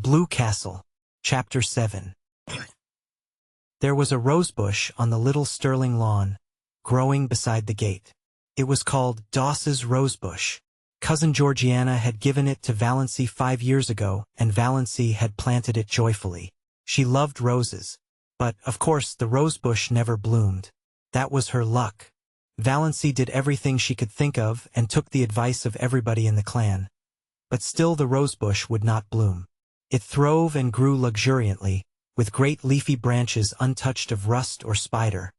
Blue Castle, Chapter 7. There was a rosebush on the little Sterling lawn, growing beside the gate. It was called Doss's rosebush. Cousin Georgiana had given it to Valency 5 years ago, and Valency had planted it joyfully. She loved roses. But, of course, the rosebush never bloomed. That was her luck. Valency did everything she could think of and took the advice of everybody in the clan. But still the rosebush would not bloom. It throve and grew luxuriantly, with great leafy branches untouched of rust or spider.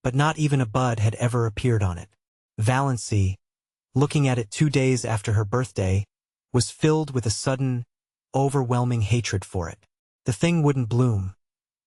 But not even a bud had ever appeared on it. Valency, looking at it 2 days after her birthday, was filled with a sudden, overwhelming hatred for it. The thing wouldn't bloom.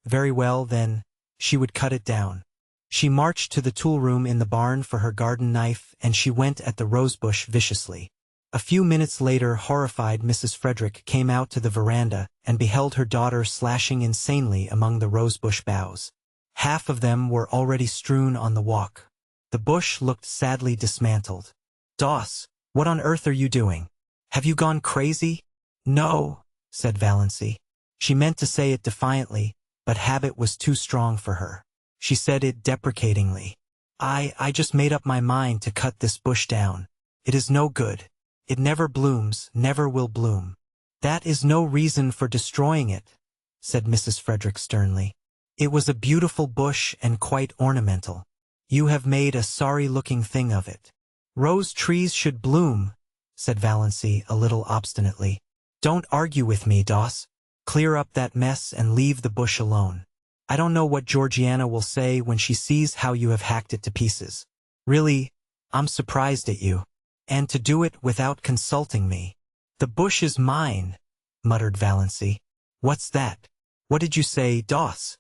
Very well, then, she would cut it down. She marched to the tool room in the barn for her garden knife, and she went at the rosebush viciously. A few minutes later, horrified Mrs. Frederick came out to the veranda and beheld her daughter slashing insanely among the rosebush boughs. Half of them were already strewn on the walk. The bush looked sadly dismantled. "Doss, what on earth are you doing? Have you gone crazy?" "No," said Valency. She meant to say it defiantly, but habit was too strong for her. She said it deprecatingly. I just made up my mind to cut this bush down. It is no good. It never blooms, never will bloom." "That is no reason for destroying it," said Mrs. Frederick sternly. "It was a beautiful bush and quite ornamental. You have made a sorry-looking thing of it." "Rose trees should bloom," said Valency a little obstinately. "Don't argue with me, Doss. Clear up that mess and leave the bush alone. I don't know what Georgiana will say when she sees how you have hacked it to pieces. Really, I'm surprised at you. And to do it without consulting me." "The bush is mine," muttered Valency. "What's that? What did you say, Doss?"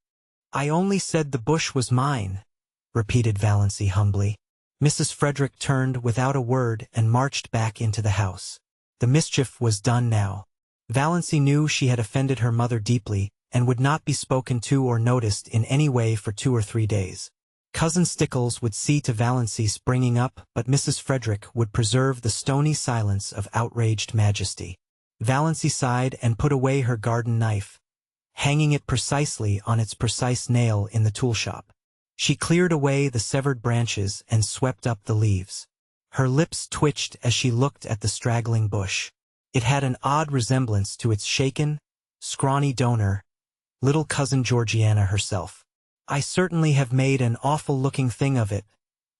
"I only said the bush was mine," repeated Valency humbly. Mrs. Frederick turned without a word and marched back into the house. The mischief was done now. Valency knew she had offended her mother deeply and would not be spoken to or noticed in any way for 2 or 3 days. Cousin Stickles would see to Valency's bringing up, but Mrs. Frederick would preserve the stony silence of outraged majesty. Valency sighed and put away her garden knife, hanging it precisely on its precise nail in the tool shop. She cleared away the severed branches and swept up the leaves. Her lips twitched as she looked at the straggling bush. It had an odd resemblance to its shaken, scrawny donor, little cousin Georgiana herself. "I certainly have made an awful-looking thing of it,"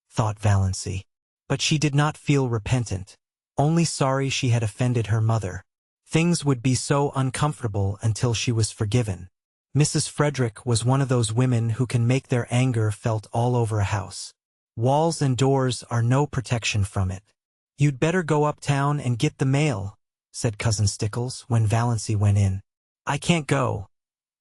thought Valency. But she did not feel repentant, only sorry she had offended her mother. Things would be so uncomfortable until she was forgiven. Mrs. Frederick was one of those women who can make their anger felt all over a house. Walls and doors are no protection from it. "You'd better go uptown and get the mail," said Cousin Stickles when Valency went in. "I can't go.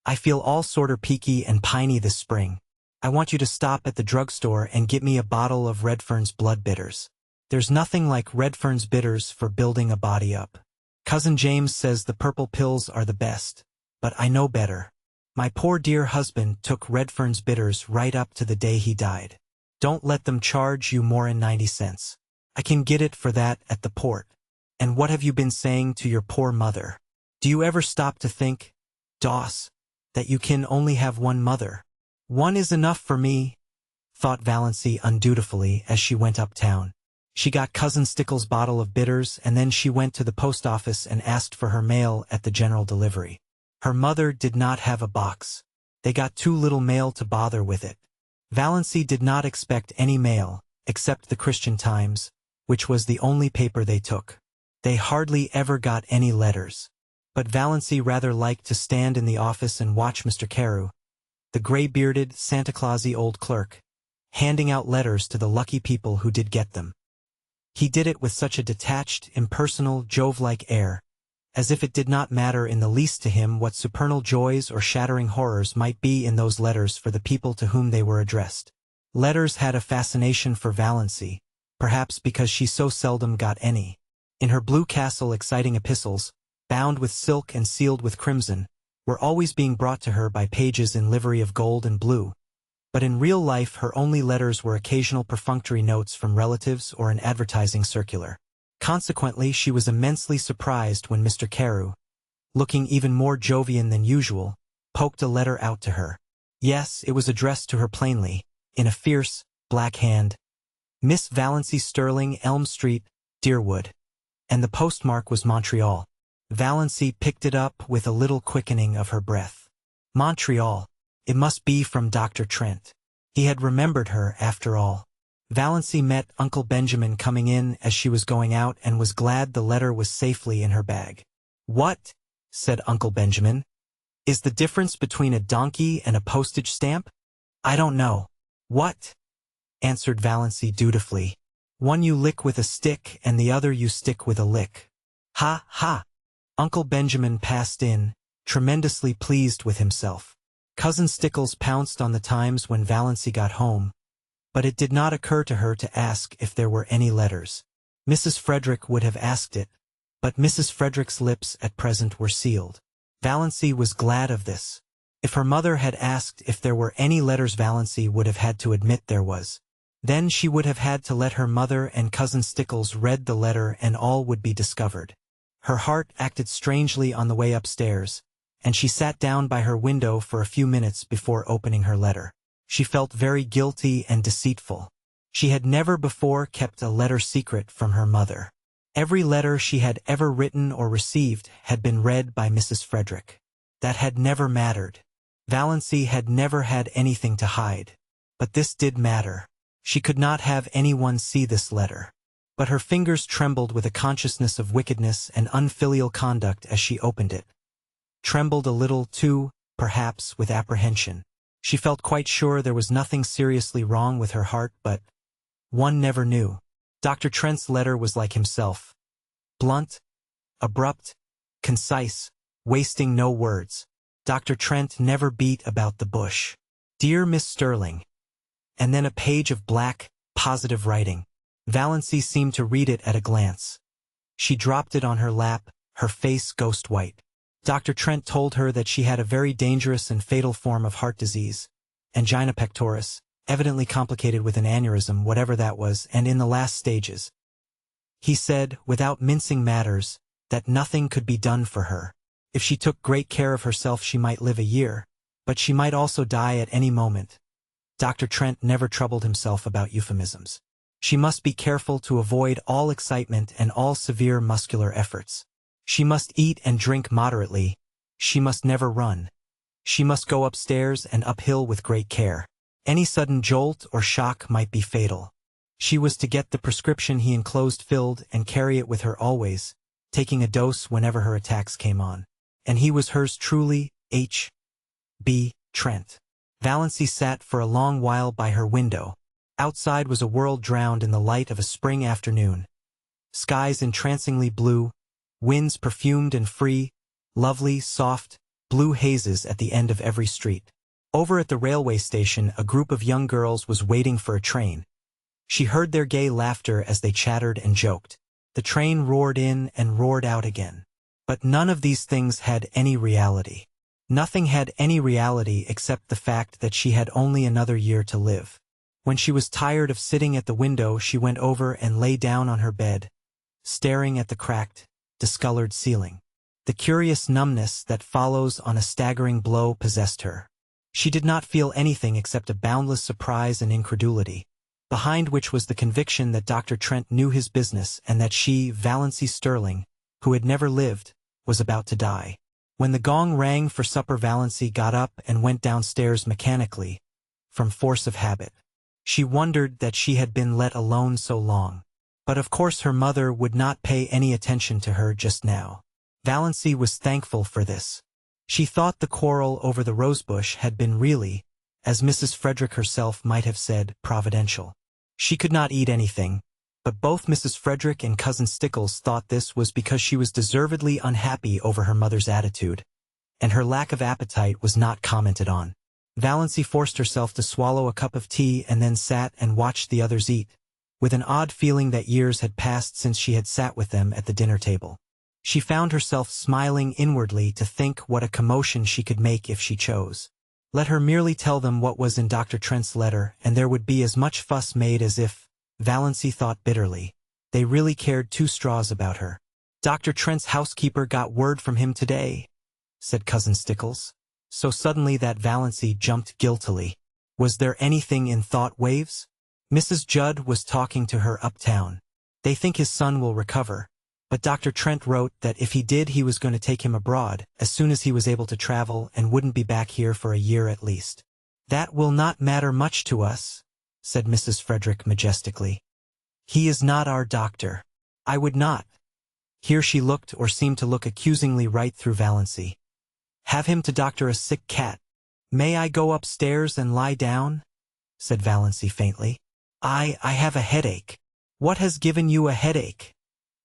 I feel all sorter peaky and piney this spring. I want you to stop at the drugstore and get me a bottle of Redfern's blood bitters. There's nothing like Redfern's bitters for building a body up. Cousin James says the purple pills are the best, but I know better. My poor dear husband took Redfern's bitters right up to the day he died. Don't let them charge you more'n 90 cents. I can get it for that at the port. And what have you been saying to your poor mother? Do you ever stop to think, Doss, that you can only have one mother?" "One is enough for me," thought Valency undutifully as she went uptown. She got Cousin Stickles' bottle of bitters, and then she went to the post office and asked for her mail at the general delivery. Her mother did not have a box. They got too little mail to bother with it. Valency did not expect any mail, except the Christian Times, which was the only paper they took. They hardly ever got any letters. But Valency rather liked to stand in the office and watch Mr. Carew, the gray-bearded, Santa Clausy old clerk, handing out letters to the lucky people who did get them. He did it with such a detached, impersonal, Jove-like air, as if it did not matter in the least to him what supernal joys or shattering horrors might be in those letters for the people to whom they were addressed. Letters had a fascination for Valency, perhaps because she so seldom got any. In her Blue Castle exciting epistles, bound with silk and sealed with crimson, were always being brought to her by pages in livery of gold and blue. But in real life her only letters were occasional perfunctory notes from relatives or an advertising circular. Consequently she was immensely surprised when Mr. Carew, looking even more Jovian than usual, poked a letter out to her. Yes, it was addressed to her plainly, in a fierce, black hand. Miss Valancy Sterling, Elm Street, Deerwood. And the postmark was Montreal. Valancy picked it up with a little quickening of her breath. Montreal. It must be from Dr. Trent. He had remembered her, after all. Valancy met Uncle Benjamin coming in as she was going out and was glad the letter was safely in her bag. "What?" said Uncle Benjamin. "Is the difference between a donkey and a postage stamp?" "I don't know." "What?" answered Valancy dutifully. "One you lick with a stick and the other you stick with a lick." "Ha, ha!" Uncle Benjamin passed in, tremendously pleased with himself. Cousin Stickles pounced on the times when Valancy got home, but it did not occur to her to ask if there were any letters. Mrs. Frederick would have asked it, but Mrs. Frederick's lips at present were sealed. Valancy was glad of this. If her mother had asked if there were any letters, Valancy would have had to admit there was. Then she would have had to let her mother and Cousin Stickles read the letter and all would be discovered. Her heart acted strangely on the way upstairs, and she sat down by her window for a few minutes before opening her letter. She felt very guilty and deceitful. She had never before kept a letter secret from her mother. Every letter she had ever written or received had been read by Mrs. Frederick. That had never mattered. Valancy had never had anything to hide. But this did matter. She could not have anyone see this letter. But her fingers trembled with a consciousness of wickedness and unfilial conduct as she opened it. Trembled a little, too, perhaps, with apprehension. She felt quite sure there was nothing seriously wrong with her heart, but one never knew. Dr. Trent's letter was like himself. Blunt, abrupt, concise, wasting no words. Dr. Trent never beat about the bush. "Dear Miss Sterling." And then a page of black, positive writing. Valancy seemed to read it at a glance. She dropped it on her lap, her face ghost white. Dr. Trent told her that she had a very dangerous and fatal form of heart disease, angina pectoris, evidently complicated with an aneurysm, whatever that was, and in the last stages. He said, without mincing matters, that nothing could be done for her. If she took great care of herself she might live a year, but she might also die at any moment. Dr. Trent never troubled himself about euphemisms. She must be careful to avoid all excitement and all severe muscular efforts. She must eat and drink moderately. She must never run. She must go upstairs and uphill with great care. Any sudden jolt or shock might be fatal. She was to get the prescription he enclosed filled and carry it with her always, taking a dose whenever her attacks came on. And he was hers truly, H. B. Trent. Valancy sat for a long while by her window. Outside was a world drowned in the light of a spring afternoon. Skies entrancingly blue, winds perfumed and free, lovely, soft, blue hazes at the end of every street. Over at the railway station a group of young girls was waiting for a train. She heard their gay laughter as they chattered and joked. The train roared in and roared out again. But none of these things had any reality. Nothing had any reality except the fact that she had only another year to live. When she was tired of sitting at the window she went over and lay down on her bed, staring at the cracked, discolored ceiling. The curious numbness that follows on a staggering blow possessed her. She did not feel anything except a boundless surprise and incredulity, behind which was the conviction that Dr. Trent knew his business and that she, Valancy Sterling, who had never lived, was about to die. When the gong rang for supper Valancy got up and went downstairs mechanically, from force of habit. She wondered that she had been let alone so long. But of course her mother would not pay any attention to her just now. Valancy was thankful for this. She thought the quarrel over the rosebush had been really, as Mrs. Frederick herself might have said, providential. She could not eat anything, but both Mrs. Frederick and Cousin Stickles thought this was because she was deservedly unhappy over her mother's attitude, and her lack of appetite was not commented on. Valancy forced herself to swallow a cup of tea and then sat and watched the others eat, with an odd feeling that years had passed since she had sat with them at the dinner table. She found herself smiling inwardly to think what a commotion she could make if she chose. Let her merely tell them what was in Dr. Trent's letter, and there would be as much fuss made as if, Valancy thought bitterly, they really cared two straws about her. Dr. Trent's housekeeper got word from him today, said Cousin Stickles. So suddenly that Valancy jumped guiltily. Was there anything in thought waves? Mrs. Judd was talking to her uptown. They think his son will recover. But Dr. Trent wrote that if he did, he was going to take him abroad as soon as he was able to travel and wouldn't be back here for a year at least. That will not matter much to us, said Mrs. Frederick majestically. He is not our doctor. I would not. Here she looked or seemed to look accusingly right through Valancy. Have him to doctor a sick cat. May I go upstairs and lie down? Said Valancy faintly. I have a headache. What has given you a headache?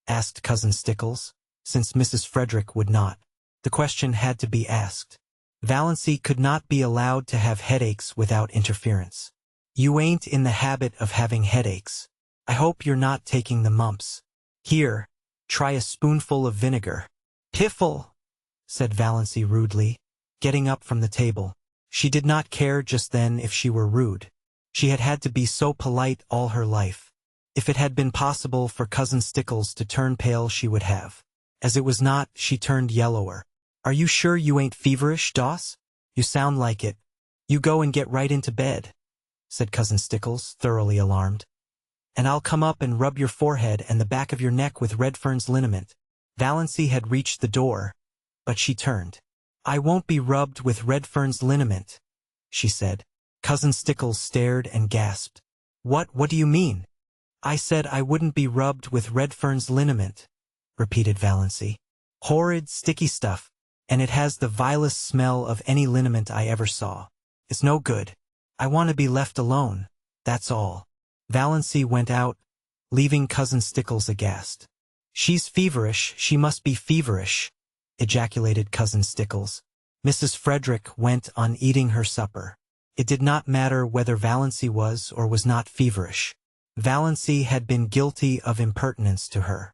Asked Cousin Stickles, since Mrs. Frederick would not. The question had to be asked. Valancy could not be allowed to have headaches without interference. You ain't in the habit of having headaches. I hope you're not taking the mumps. Here, try a spoonful of vinegar. Piffle, said Valancy rudely, getting up from the table. She did not care just then if she were rude. She had had to be so polite all her life. If it had been possible for Cousin Stickles to turn pale, she would have. As it was not, she turned yellower. Are you sure you ain't feverish, Doss? You sound like it. You go and get right into bed, said Cousin Stickles, thoroughly alarmed. And I'll come up and rub your forehead and the back of your neck with Redfern's liniment. Valancy had reached the door, but she turned. I won't be rubbed with Redfern's liniment, she said. Cousin Stickles stared and gasped. What do you mean? I said I wouldn't be rubbed with Redfern's liniment, repeated Valancy. Horrid, sticky stuff, and it has the vilest smell of any liniment I ever saw. It's no good. I want to be left alone, that's all. Valancy went out, leaving Cousin Stickles aghast. She's feverish, she must be feverish, ejaculated Cousin Stickles. Mrs. Frederick went on eating her supper. It did not matter whether Valancy was or was not feverish. Valancy had been guilty of impertinence to her.